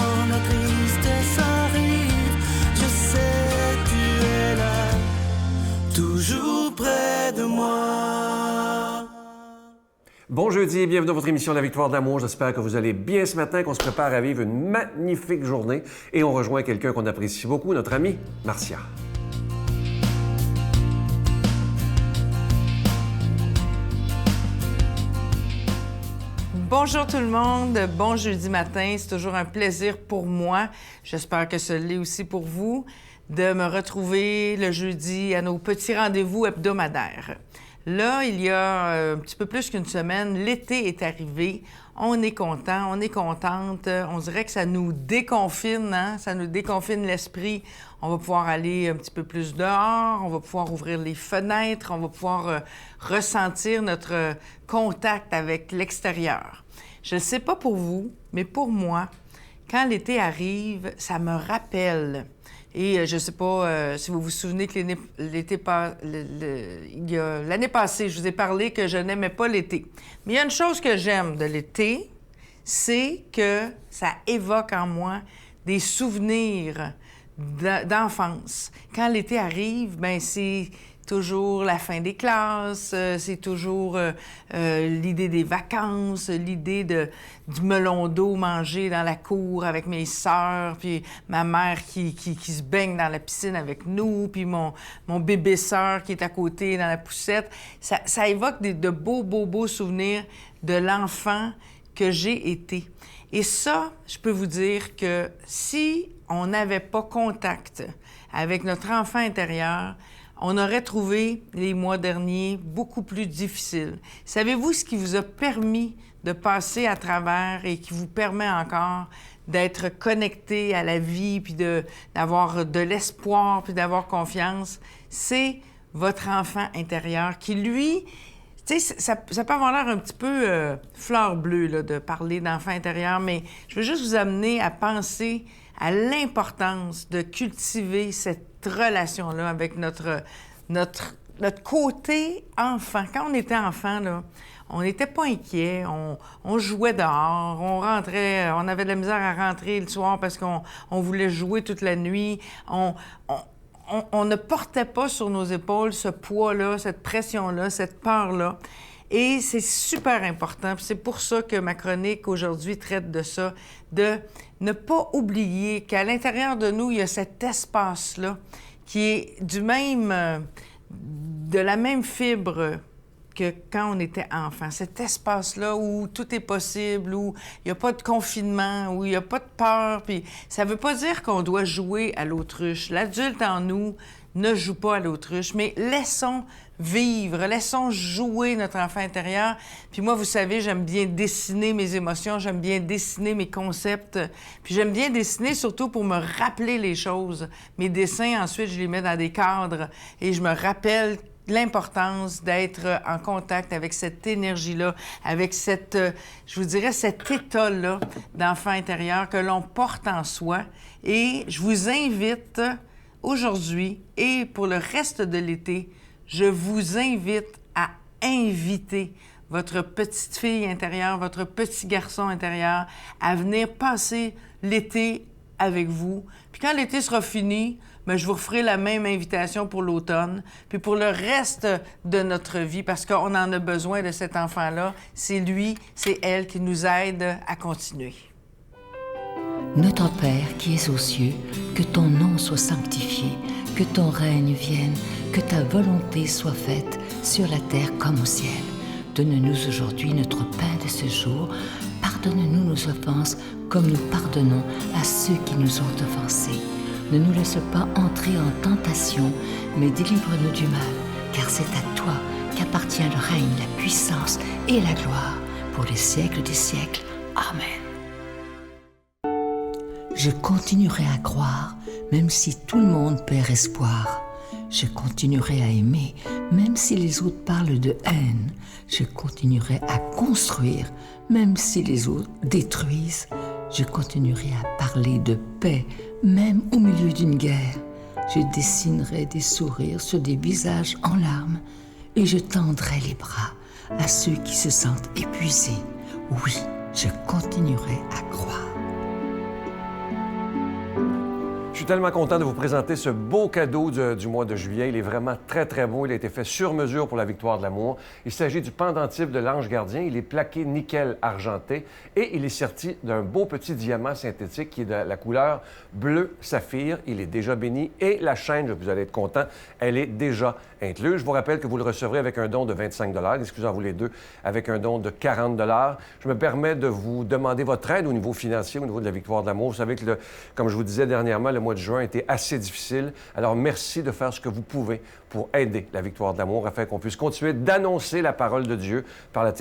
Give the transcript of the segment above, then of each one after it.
quand la tristesse arrive, je sais tu es là, toujours près de moi. Bon jeudi et bienvenue dans votre émission La Victoire d'amour. J'espère que vous allez bien ce matin, qu'on se prépare à vivre une magnifique journée. Et on rejoint quelqu'un qu'on apprécie beaucoup, notre ami Marcia. Bonjour tout le monde, bon jeudi matin. C'est toujours un plaisir pour moi, j'espère que ce l'est aussi pour vous, de me retrouver le jeudi à nos petits rendez-vous hebdomadaires. Là, il y a un petit peu plus qu'une semaine, l'été est arrivé. On est content, on est contente. On dirait que ça nous déconfine, hein? Ça nous déconfine l'esprit. On va pouvoir aller un petit peu plus dehors, on va pouvoir ouvrir les fenêtres, on va pouvoir ressentir notre contact avec l'extérieur. Je ne sais pas pour vous, mais pour moi, quand l'été arrive, ça me rappelle. Et je ne sais pas si vous vous souvenez que l'année passée, je vous ai parlé que je n'aimais pas l'été. Mais il y a une chose que j'aime de l'été, c'est que ça évoque en moi des souvenirs d'enfance. Quand l'été arrive, bien, c'est toujours la fin des classes, c'est toujours l'idée des vacances, l'idée du melon d'eau mangé dans la cour avec mes sœurs, puis ma mère qui se baigne dans la piscine avec nous, puis mon bébé sœur qui est à côté dans la poussette. Ça évoque de beaux souvenirs de l'enfant que j'ai été. Et ça, je peux vous dire que si on n'avait pas contact avec notre enfant intérieur, on aurait trouvé les mois derniers beaucoup plus difficiles. Savez-vous ce qui vous a permis de passer à travers et qui vous permet encore d'être connecté à la vie, puis d'avoir de l'espoir, puis d'avoir confiance? C'est votre enfant intérieur qui, lui, tu sais, ça peut avoir l'air un petit peu fleur bleue là, de parler d'enfant intérieur, mais je veux juste vous amener à penser à l'importance de cultiver cette relation-là avec notre côté enfant. Quand on était enfant, là, on n'était pas inquiet, on jouait dehors, on rentrait, on avait de la misère à rentrer le soir parce qu'on voulait jouer toute la nuit. On ne portait pas sur nos épaules ce poids-là, cette pression-là, cette peur-là. Et c'est super important. Puis c'est pour ça que ma chronique aujourd'hui traite de ça, de ne pas oublier qu'à l'intérieur de nous, il y a cet espace-là qui est de la même fibre que quand on était enfant. Cet espace-là où tout est possible, où il n'y a pas de confinement, où il n'y a pas de peur. Puis ça ne veut pas dire qu'on doit jouer à l'autruche. L'adulte en nous ne joue pas à l'autruche, mais laissons vivre, laissons jouer notre enfant intérieur. Puis moi, vous savez, j'aime bien dessiner mes émotions, j'aime bien dessiner mes concepts, puis j'aime bien dessiner surtout pour me rappeler les choses. Mes dessins, ensuite, je les mets dans des cadres et je me rappelle l'importance d'être en contact avec cette énergie-là, avec je vous dirais, cet état-là d'enfant intérieur que l'on porte en soi. Et je vous invite aujourd'hui et pour le reste de l'été, je vous invite à inviter votre petite fille intérieure, votre petit garçon intérieur à venir passer l'été avec vous. Puis quand l'été sera fini, bien, je vous referai la même invitation pour l'automne, puis pour le reste de notre vie, parce qu'on en a besoin de cet enfant-là. C'est lui, c'est elle qui nous aide à continuer. Notre Père qui es aux cieux, que ton nom soit sanctifié, que ton règne vienne, que ta volonté soit faite sur la terre comme au ciel. Donne-nous aujourd'hui notre pain de ce jour. Pardonne-nous nos offenses comme nous pardonnons à ceux qui nous ont offensés. Ne nous laisse pas entrer en tentation, mais délivre-nous du mal, car c'est à toi qu'appartient le règne, la puissance et la gloire pour les siècles des siècles. Amen. Je continuerai à croire, même si tout le monde perd espoir. Je continuerai à aimer, même si les autres parlent de haine. Je continuerai à construire, même si les autres détruisent. Je continuerai à parler de paix, même au milieu d'une guerre. Je dessinerai des sourires sur des visages en larmes et je tendrai les bras à ceux qui se sentent épuisés. Oui, je continuerai à croire. suis tellement content de vous présenter ce beau cadeau du mois de juillet. Il est vraiment très, très beau. Il a été fait sur mesure pour la victoire de l'amour. Il s'agit du pendentif de l'Ange gardien. Il est plaqué nickel argenté et il est serti d'un beau petit diamant synthétique qui est de la couleur bleu saphir. Il est déjà béni et la chaîne, vous allez être content, elle est déjà incluse. Je vous rappelle que vous le recevrez avec un don de 25 $, excusez-vous les deux, avec un don de 40 $. Je me permets de vous demander votre aide au niveau financier, au niveau de la victoire de l'amour. Vous savez que, comme je vous disais dernièrement, le mois de juin était assez difficile. Alors, merci de faire ce que vous pouvez pour aider la victoire de l'amour afin qu'on puisse continuer d'annoncer la parole de Dieu par la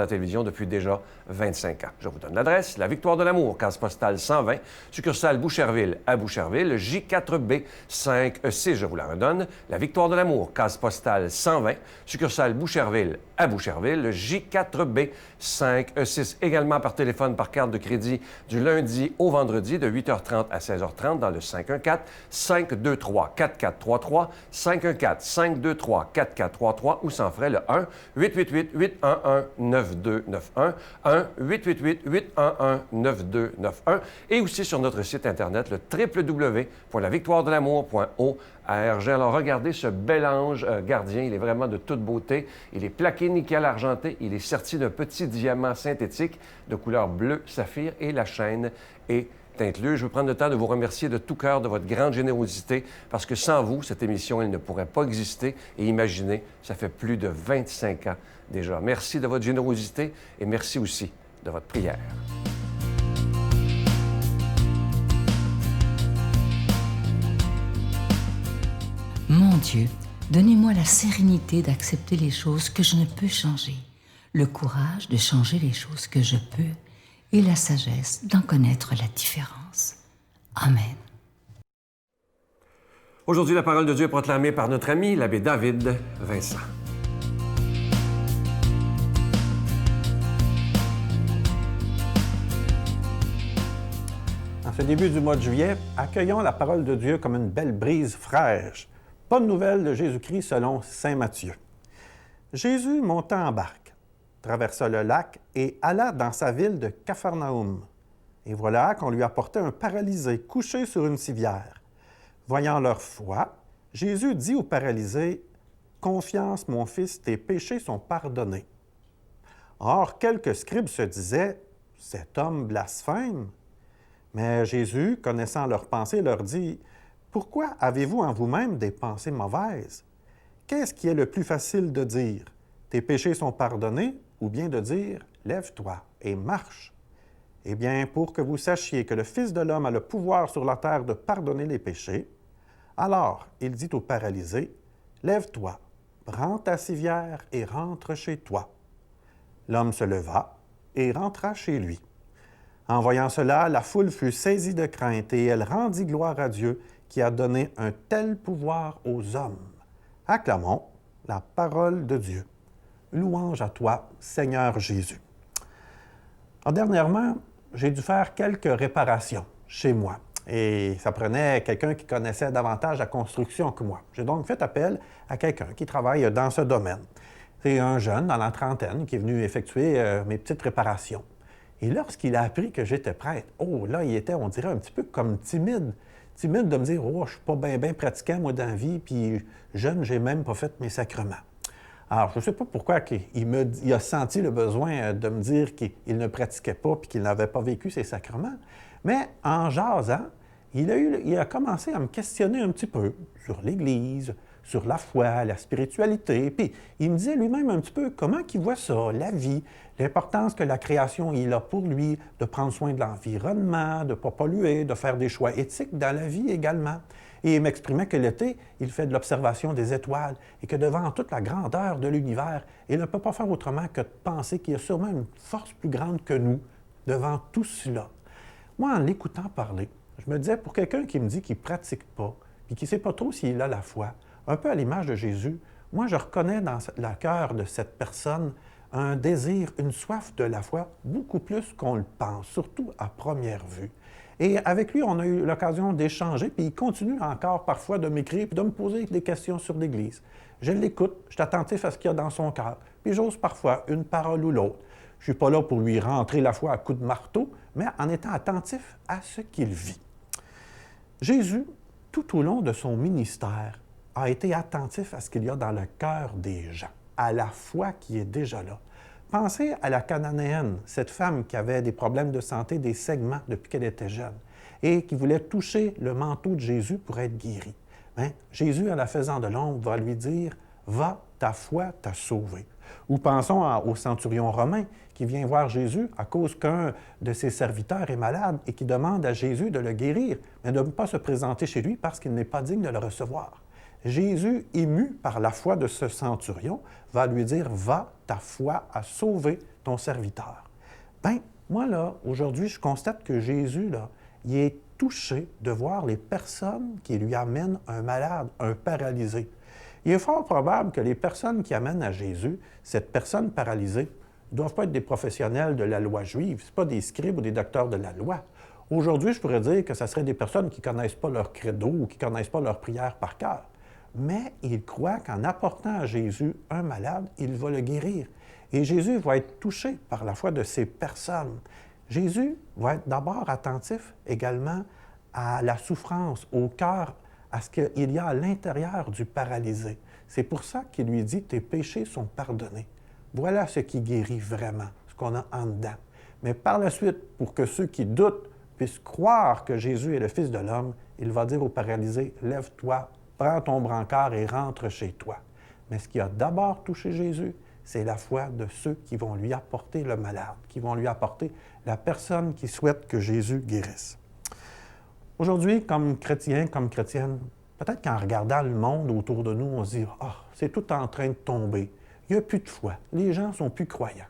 télévision depuis déjà 25 ans. Je vous donne l'adresse, la victoire de l'amour, case postale 120, succursale Boucherville à Boucherville, J4B 5E6, je vous la redonne, la victoire de l'amour, case postale 120, succursale Boucherville à Boucherville, J4B 5E6, également par téléphone, par carte de crédit du lundi au vendredi de 8h30 à 16h30 dans le 514-523-4433, 514-523-4433 ou sans frais le 1-888-811-9291, 1-888-811-9291 et aussi sur notre site Internet, le www.lavictoiredelamour.org. Alors, regardez ce bel ange gardien. Il est vraiment de toute beauté. Il est plaqué nickel argenté. Il est serti d'un petit diamant synthétique de couleur bleu saphir et la chaîne est incluse. Je veux prendre le temps de vous remercier de tout cœur de votre grande générosité parce que sans vous, cette émission, elle ne pourrait pas exister. Et imaginez, ça fait plus de 25 ans déjà. Merci de votre générosité et merci aussi de votre prière. Mon Dieu, donnez-moi la sérénité d'accepter les choses que je ne peux changer, le courage de changer les choses que je peux et la sagesse d'en connaître la différence. Amen. Aujourd'hui, la parole de Dieu est proclamée par notre ami, l'abbé David Vincent. En ce début du mois de juillet, accueillons la parole de Dieu comme une belle brise fraîche. Bonne nouvelle de Jésus-Christ selon saint Matthieu. Jésus monta en barque, traversa le lac et alla dans sa ville de Capharnaüm. Et voilà qu'on lui apportait un paralysé couché sur une civière. Voyant leur foi, Jésus dit au paralysé, « Confiance, mon fils, tes péchés sont pardonnés. » Or, quelques scribes se disaient, « Cet homme blasphème. » Mais Jésus, connaissant leurs pensées, leur dit, « Pourquoi avez-vous en vous-même des pensées mauvaises? Qu'est-ce qui est le plus facile de dire? Tes péchés sont pardonnés, ou bien de dire, lève-toi et marche? Eh bien, pour que vous sachiez que le Fils de l'homme a le pouvoir sur la terre de pardonner les péchés, alors il dit au paralysé, lève-toi, prends ta civière et rentre chez toi. L'homme se leva et rentra chez lui. En voyant cela, la foule fut saisie de crainte et elle rendit gloire à Dieu qui a donné un tel pouvoir aux hommes. Acclamons la parole de Dieu. Louange à toi, Seigneur Jésus. Dernièrement, j'ai dû faire quelques réparations chez moi et ça prenait quelqu'un qui connaissait davantage la construction que moi. J'ai donc fait appel à quelqu'un qui travaille dans ce domaine. C'est un jeune dans la trentaine qui est venu effectuer mes petites réparations. Et lorsqu'il a appris que j'étais prêtre, oh là, il était, on dirait, un petit peu comme timide de me dire « Oh, je suis pas bien pratiquant, moi, dans la vie, puis jeune, j'ai même pas fait mes sacrements. » Alors, je ne sais pas pourquoi il a senti le besoin de me dire qu'il ne pratiquait pas puis qu'il n'avait pas vécu ses sacrements, mais en jasant, il a commencé à me questionner un petit peu sur l'Église, sur la foi, la spiritualité, puis il me disait lui-même un petit peu comment il voit ça, la vie, l'importance que la création il a pour lui, de prendre soin de l'environnement, de ne pas polluer, de faire des choix éthiques dans la vie également. Et il m'exprimait que l'été, il fait de l'observation des étoiles et que devant toute la grandeur de l'univers, il ne peut pas faire autrement que de penser qu'il y a sûrement une force plus grande que nous devant tout cela. Moi, en l'écoutant parler, je me disais, pour quelqu'un qui me dit qu'il ne pratique pas et qui ne sait pas trop s'il a la foi, un peu à l'image de Jésus, moi, je reconnais dans le cœur de cette personne un désir, une soif de la foi, beaucoup plus qu'on le pense, surtout à première vue. Et avec lui, on a eu l'occasion d'échanger, puis il continue encore parfois de m'écrire, puis de me poser des questions sur l'Église. Je l'écoute, je suis attentif à ce qu'il y a dans son cœur, puis j'ose parfois une parole ou l'autre. Je ne suis pas là pour lui rentrer la foi à coups de marteau, mais en étant attentif à ce qu'il vit. Jésus, tout au long de son ministère, a été attentif à ce qu'il y a dans le cœur des gens, à la foi qui est déjà là. Pensez à la Cananéenne, cette femme qui avait des problèmes de santé, des segments depuis qu'elle était jeune, et qui voulait toucher le manteau de Jésus pour être guérie. Bien, Jésus, en la faisant de l'ombre, va lui dire « Va, ta foi t'a sauvé ». Ou pensons au centurion romain qui vient voir Jésus à cause qu'un de ses serviteurs est malade et qui demande à Jésus de le guérir, mais de ne pas se présenter chez lui parce qu'il n'est pas digne de le recevoir. Jésus, ému par la foi de ce centurion, va lui dire « Va, ta foi a sauvé ton serviteur ». Bien, moi, là, aujourd'hui, je constate que Jésus, là, il est touché de voir les personnes qui lui amènent un malade, un paralysé. Il est fort probable que les personnes qui amènent à Jésus cette personne paralysée ne doivent pas être des professionnels de la loi juive, ce pas des scribes ou des docteurs de la loi. Aujourd'hui, je pourrais dire que ce seraient des personnes qui ne connaissent pas leur credo ou qui ne connaissent pas leur prière par cœur. Mais il croit qu'en apportant à Jésus un malade, il va le guérir. Et Jésus va être touché par la foi de ces personnes. Jésus va être d'abord attentif également à la souffrance, au cœur, à ce qu'il y a à l'intérieur du paralysé. C'est pour ça qu'il lui dit « Tes péchés sont pardonnés ». Voilà ce qui guérit vraiment, ce qu'on a en dedans. Mais par la suite, pour que ceux qui doutent puissent croire que Jésus est le Fils de l'homme, il va dire au paralysé « Lève-toi, prends ton brancard et rentre chez toi ». Mais ce qui a d'abord touché Jésus, c'est la foi de ceux qui vont lui apporter le malade, qui vont lui apporter la personne qui souhaite que Jésus guérisse. Aujourd'hui, comme chrétien, comme chrétienne, peut-être qu'en regardant le monde autour de nous, on se dit « Ah, c'est tout en train de tomber. Il n'y a plus de foi. Les gens ne sont plus croyants. »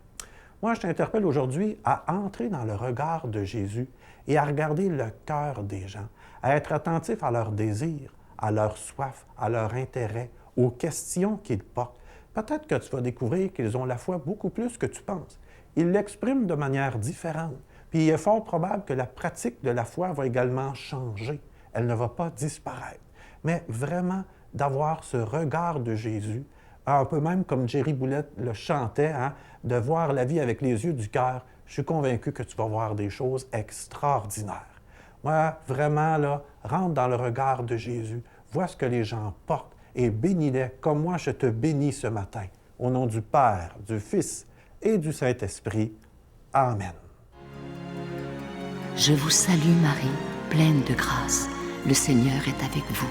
Moi, je t'interpelle aujourd'hui à entrer dans le regard de Jésus et à regarder le cœur des gens, à être attentif à leurs désirs, à leur soif, à leur intérêt, aux questions qu'ils portent. Peut-être que tu vas découvrir qu'ils ont la foi beaucoup plus que tu penses. Ils l'expriment de manière différente. Puis il est fort probable que la pratique de la foi va également changer. Elle ne va pas disparaître. Mais vraiment, d'avoir ce regard de Jésus, un peu même comme Jerry Boulette le chantait, hein, de voir la vie avec les yeux du cœur, je suis convaincu que tu vas voir des choses extraordinaires. Moi, vraiment, là, rentre dans le regard de Jésus, vois ce que les gens portent et bénis-les comme moi je te bénis ce matin. Au nom du Père, du Fils et du Saint-Esprit. Amen. Je vous salue Marie, pleine de grâce. Le Seigneur est avec vous.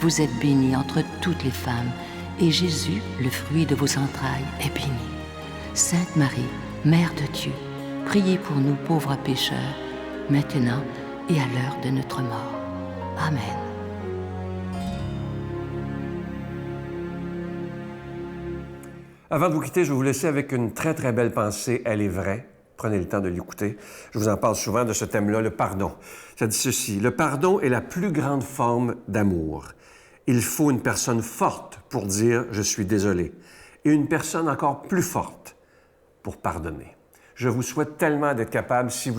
Vous êtes bénie entre toutes les femmes, et Jésus, le fruit de vos entrailles, est béni. Sainte Marie, Mère de Dieu, priez pour nous pauvres pécheurs, maintenant et à l'heure de notre mort. Amen. Avant de vous quitter, je vais vous laisser avec une très, très belle pensée. Elle est vraie. Prenez le temps de l'écouter. Je vous en parle souvent de ce thème-là, le pardon. Ça dit ceci: le pardon est la plus grande forme d'amour. Il faut une personne forte pour dire « je suis désolé » et une personne encore plus forte pour pardonner. Je vous souhaite tellement d'être capable, si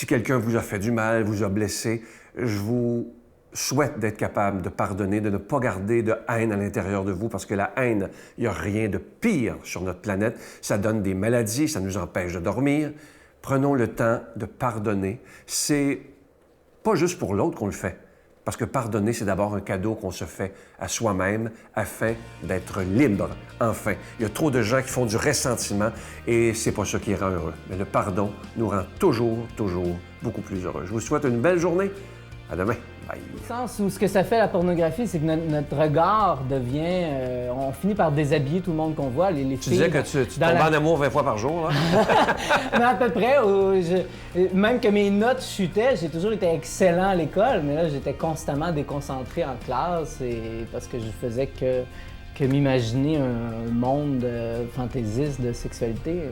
quelqu'un vous a fait du mal, vous a blessé, je vous souhaite d'être capable de pardonner, de ne pas garder de haine à l'intérieur de vous, parce que la haine, il n'y a rien de pire sur notre planète. Ça donne des maladies, ça nous empêche de dormir. Prenons le temps de pardonner. C'est pas juste pour l'autre qu'on le fait, parce que pardonner, c'est d'abord un cadeau qu'on se fait à soi-même afin d'être libre, enfin. Il y a trop de gens qui font du ressentiment et c'est pas ça qui rend heureux. Mais le pardon nous rend toujours, toujours beaucoup plus heureux. Je vous souhaite une belle journée. À demain. Bye. Au sens où ce que ça fait la pornographie, c'est que notre regard devient... on finit par déshabiller tout le monde qu'on voit. Les Tu filles, disais que tu tombais en amour 20 fois par jour, là? Mais à peu près. Même que mes notes chutaient, j'ai toujours été excellent à l'école, mais là, j'étais constamment déconcentré en classe parce que je faisais que m'imaginer un monde fantaisiste de sexualité.